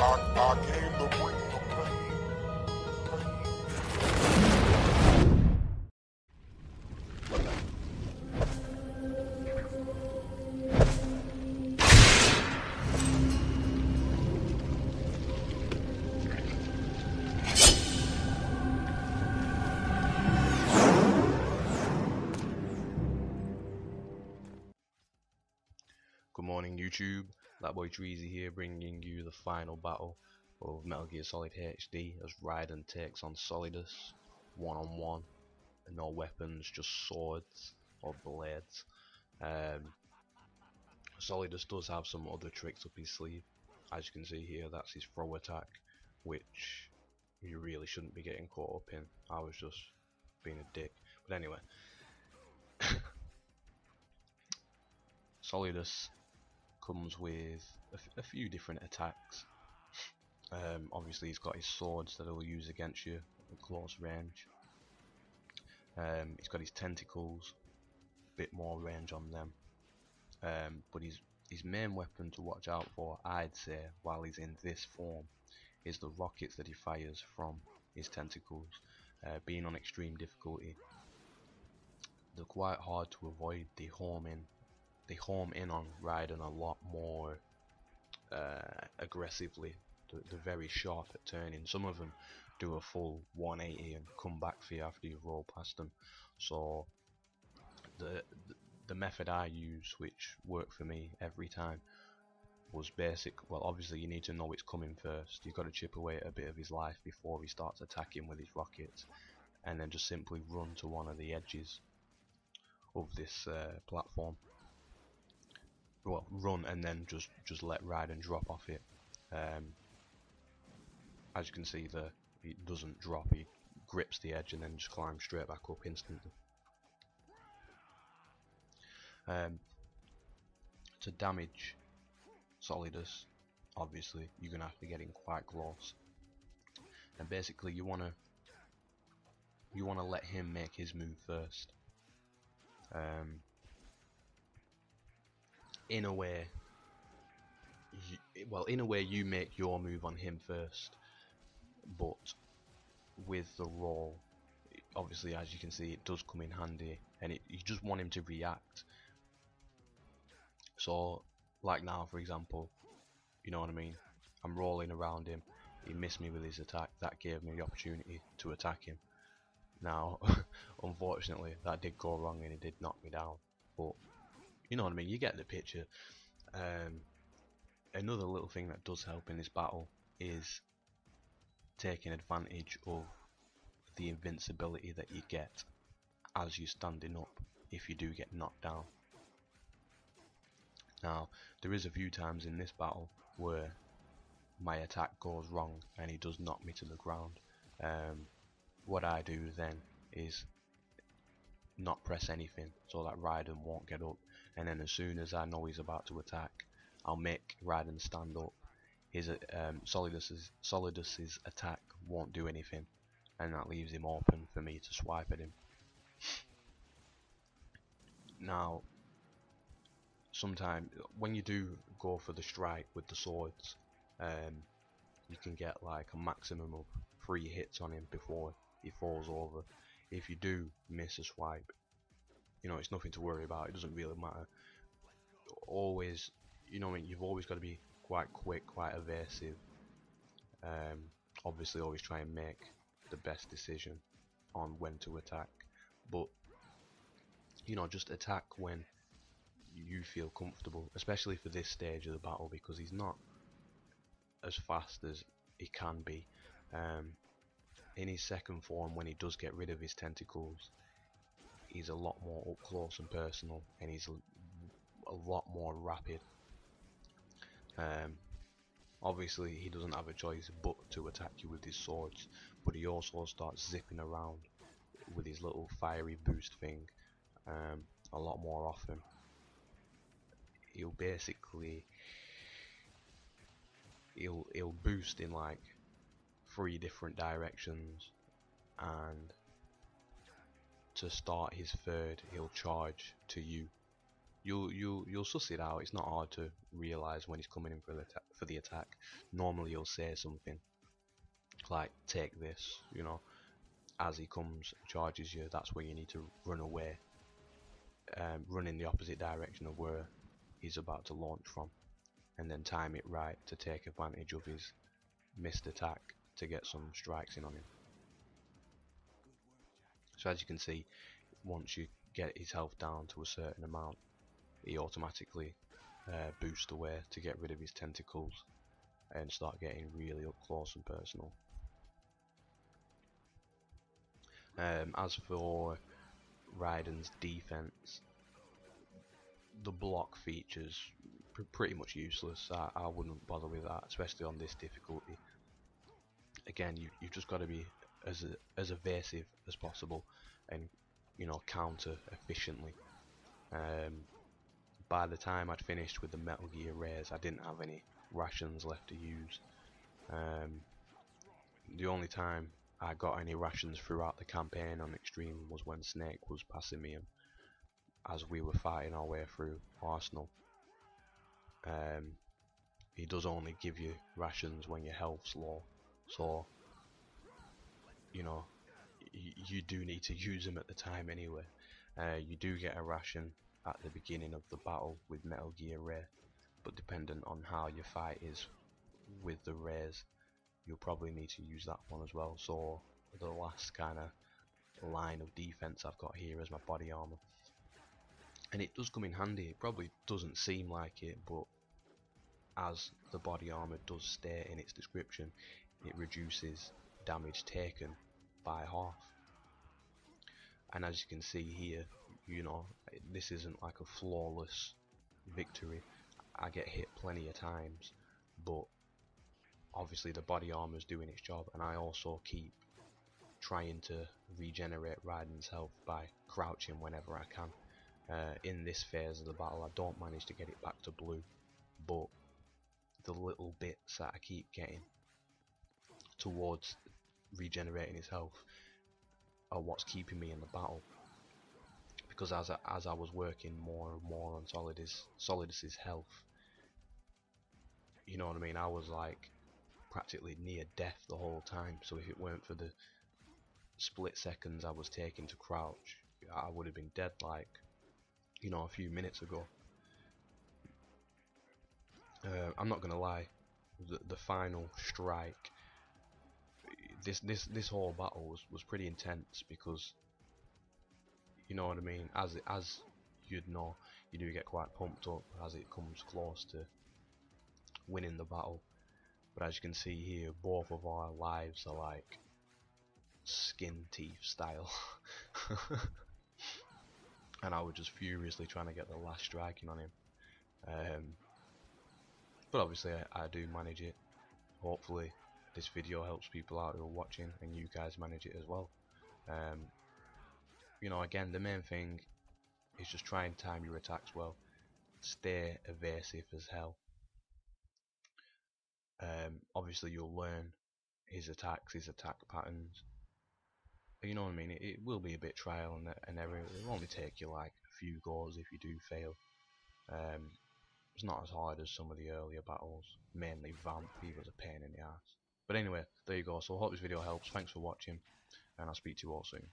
I came to bring the pain. Good morning YouTube, that boy Treezy here bringing you the final battle of Metal Gear Solid HD as Raiden takes on Solidus one on one, no weapons, just swords or blades. Solidus does have some other tricks up his sleeve. As you can see here, that's his throw attack, which you really shouldn't be getting caught up in. I was just being a dick, but anyway. Solidus comes with a few different attacks. Obviously he's got his swords that he'll use against you at close range. He's got his tentacles, a bit more range on them. But his main weapon to watch out for, I'd say, while he's in this form, is the rockets that he fires from his tentacles. Being on extreme difficulty, they're quite hard to avoid. They home in on Raiden a lot more aggressively. They're very sharp at turning. Some of them do a full 180 and come back for you after you've rolled past them. So the method I use, which worked for me every time, was basic. Well, obviously you need to know it's coming first. You've got to chip away at a bit of his life before he starts attacking with his rockets, and then just simply run to one of the edges of this platform. Well, run and then just let Raiden drop off it. As you can see there, he doesn't drop, he grips the edge and then just climbs straight back up instantly. To damage Solidus, obviously you're gonna have to get in quite close, and basically you wanna let him make his move first. In a way, you make your move on him first, but with the roll, obviously as you can see, it does come in handy, and you just want him to react. So like now, for example, you know what I mean, I'm rolling around him, he missed me with his attack, that gave me the opportunity to attack him. Now unfortunately that did go wrong and it did knock me down, but you know what I mean, you get the picture. Another little thing that does help in this battle is taking advantage of the invincibility that you get as you're standing up if you do get knocked down. Now there is a few times in this battle where my attack goes wrong and he does knock me to the ground. What I do then is not press anything so that Raiden won't get up, and then as soon as I know he's about to attack, I'll make Raiden stand up. His Solidus's attack won't do anything, and that leaves him open for me to swipe at him. Now sometimes when you do go for the strike with the swords, you can get like a maximum of 3 hits on him before he falls over. If you do miss a swipe, you know, it's nothing to worry about, it doesn't really matter. Always, you know, you've always got to be quite quick, quite evasive. Obviously always try and make the best decision on when to attack, but you know, just attack when you feel comfortable, especially for this stage of the battle, because he's not as fast as he can be. In his second form, when he does get rid of his tentacles, he's a lot more up close and personal, and he's a lot more rapid. Obviously he doesn't have a choice but to attack you with his swords, but he also starts zipping around with his little fiery boost thing a lot more often. He'll basically he'll boost in like 3 different directions, and to start his third he'll charge to you, you'll suss it out. It's not hard to realise when he's coming in for the attack. Normally he'll say something like take this, you know, as he comes charges you. That's where you need to run away, run in the opposite direction of where he's about to launch from, and then time it right to take advantage of his missed attack to get some strikes in on him. So as you can see, once you get his health down to a certain amount, he automatically boosts away to get rid of his tentacles and start getting really up close and personal. As for Raiden's defense, the block features pretty much useless. I wouldn't bother with that, especially on this difficulty. Again, you've just got to be as evasive as possible, and you know, counter efficiently. By the time I'd finished with the Metal Gear Rays, I didn't have any rations left to use. The only time I got any rations throughout the campaign on Extreme was when Snake was passing me, and as we were fighting our way through Arsenal. He does only give you rations when your health's low, so you know, you do need to use them at the time anyway. You do get a ration at the beginning of the battle with Metal Gear Ray, but dependent on how your fight is with the Rays, you'll probably need to use that one as well. So the last kind of line of defense I've got here is my body armor, and it does come in handy. It probably doesn't seem like it, but as the body armor does state in its description, it reduces damage taken by half. And as you can see here, you know, this isn't like a flawless victory. I get hit plenty of times, but obviously the body armor is doing its job, and I also keep trying to regenerate Raiden's health by crouching whenever I can. In this phase of the battle, I don't manage to get it back to blue, but the little bits that I keep getting towards regenerating his health are what's keeping me in the battle. Because as I was working more and more on Solidus's health, you know what I mean, I was like practically near death the whole time. So if it weren't for the split seconds I was taking to crouch, I would have been dead like, you know, a few minutes ago. I'm not gonna lie, the final strike, this whole battle was pretty intense, because you know what I mean, as you'd know, you do get quite pumped up as it comes close to winning the battle. But as you can see here, both of our lives are like skin teeth style. And I was just furiously trying to get the last strike in on him. But obviously I do manage it. Hopefully this video helps people out who are watching, and you guys manage it as well. You know, again, the main thing is just try and time your attacks well. Stay evasive as hell. Obviously you'll learn his attacks, his attack patterns. You know what I mean, it will be a bit trial and error. It will only take you like a few goes if you do fail. It's not as hard as some of the earlier battles, mainly Vamp. He was a pain in the ass. But anyway, there you go. So I hope this video helps. Thanks for watching, and I'll speak to you all soon.